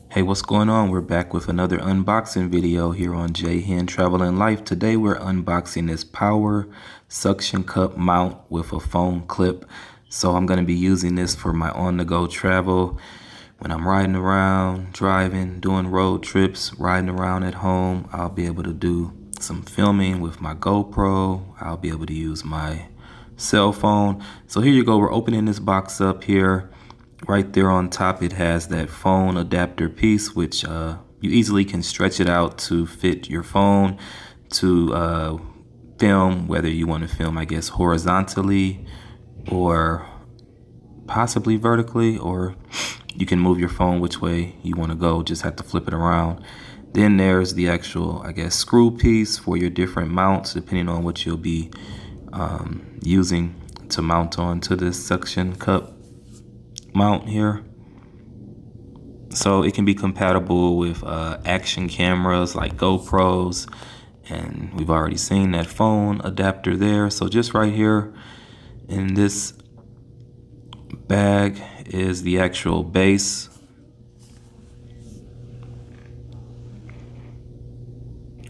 Hey, what's going on? We're back with another unboxing video here on J-Hen Travel and Life. Today we're unboxing this power suction cup mount with a phone clip. So I'm going to be using this for my on-the-go travel. When I'm riding around, driving, doing road trips, riding around at home, I'll be able to do some filming with my GoPro. I'll be able to use my cell phone. So here you go. We're opening this box up here. Right there on top, it has that phone adapter piece, which you easily can stretch it out to fit your phone to film, whether you want to film, I guess, horizontally or possibly vertically, or you can move your phone which way you want to go. Just have to flip it around. Then there's the actual, I guess, screw piece for your different mounts, depending on what you'll be using to mount onto this suction cup mount here. So it can be compatible with action cameras like GoPros, and we've already seen that phone adapter there. So just right here in this bag is the actual base,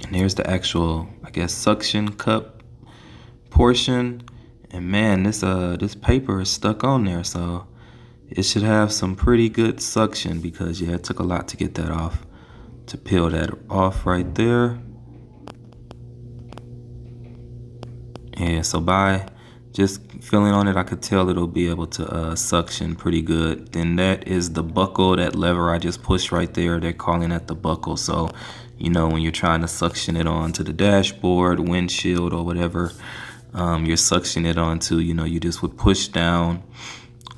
and here's the actual, I guess, suction cup portion. And man, this paper is stuck on there, so it should have some pretty good suction, because yeah, it took a lot to get that off, to peel that off right there. Yeah, so by just feeling on it, I could tell it'll be able to suction pretty good. Then that is the buckle, that lever I just pushed right there. They're calling that the buckle. So, you know, when you're trying to suction it onto the dashboard, windshield, or whatever, you're suctioning it onto, you know, you just would push down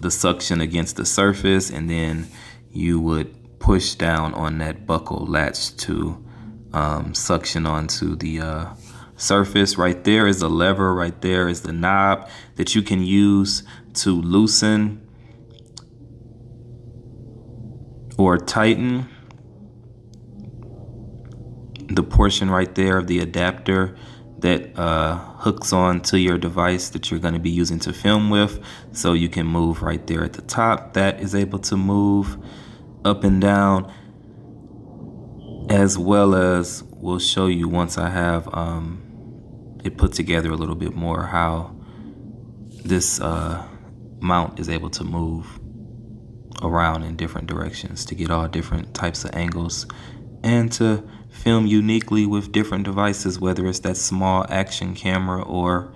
the suction against the surface, and then you would push down on that buckle latch to suction onto the surface. Right there is the lever, right there is the knob that you can use to loosen or tighten the portion right there of the adapter that hooks on to your device that you're going to be using to film with. So you can move right there at the top. That is able to move up and down, as well as we'll show you once I have it put together a little bit more, how this mount is able to move around in different directions to get all different types of angles, and to film uniquely with different devices, whether it's that small action camera or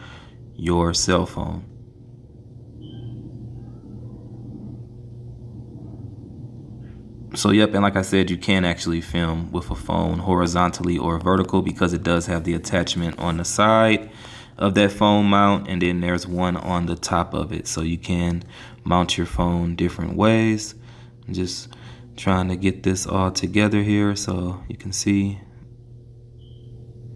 your cell phone. So yep, and like I said, you can actually film with a phone horizontally or vertical, because it does have the attachment on the side of that phone mount, and then there's one on the top of it. So you can mount your phone different ways. I'm just trying to get this all together here, so you can see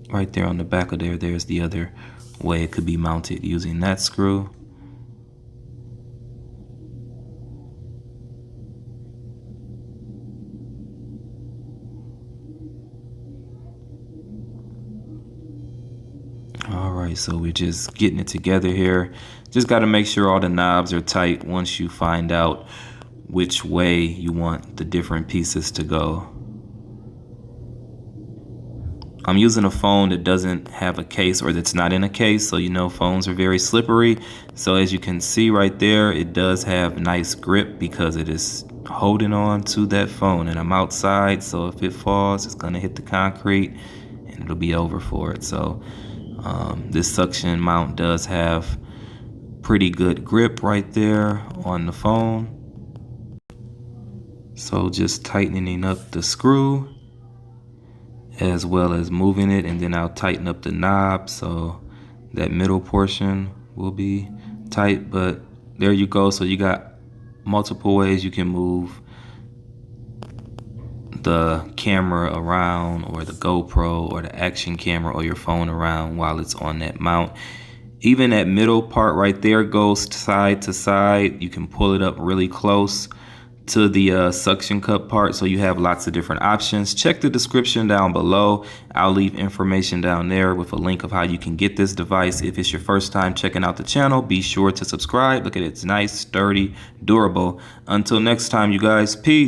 right there on the back of there's the other way it could be mounted using that screw. All right, so we're just getting it together here. Just got to make sure all the knobs are tight once you find out which way you want the different pieces to go. I'm using a phone that doesn't have a case, or that's not in a case, so you know phones are very slippery. So as you can see right there, it does have nice grip because it is holding on to that phone, and I'm outside, so if it falls, it's gonna hit the concrete and it'll be over for it. So this suction mount does have pretty good grip right there on the phone. So just tightening up the screw, as well as moving it, and then I'll tighten up the knob so that middle portion will be tight. But there you go. So you got multiple ways you can move the camera around, or the GoPro or the action camera or your phone around while it's on that mount. Even that middle part right there goes side to side. You can pull it up really close to the suction cup part, so you have lots of different options. Check the description down below. I'll leave information down there with a link of how you can get this device. If it's your first time checking out the channel, be sure to subscribe. Look at it, it's nice, sturdy, durable. Until next time, you guys, peace.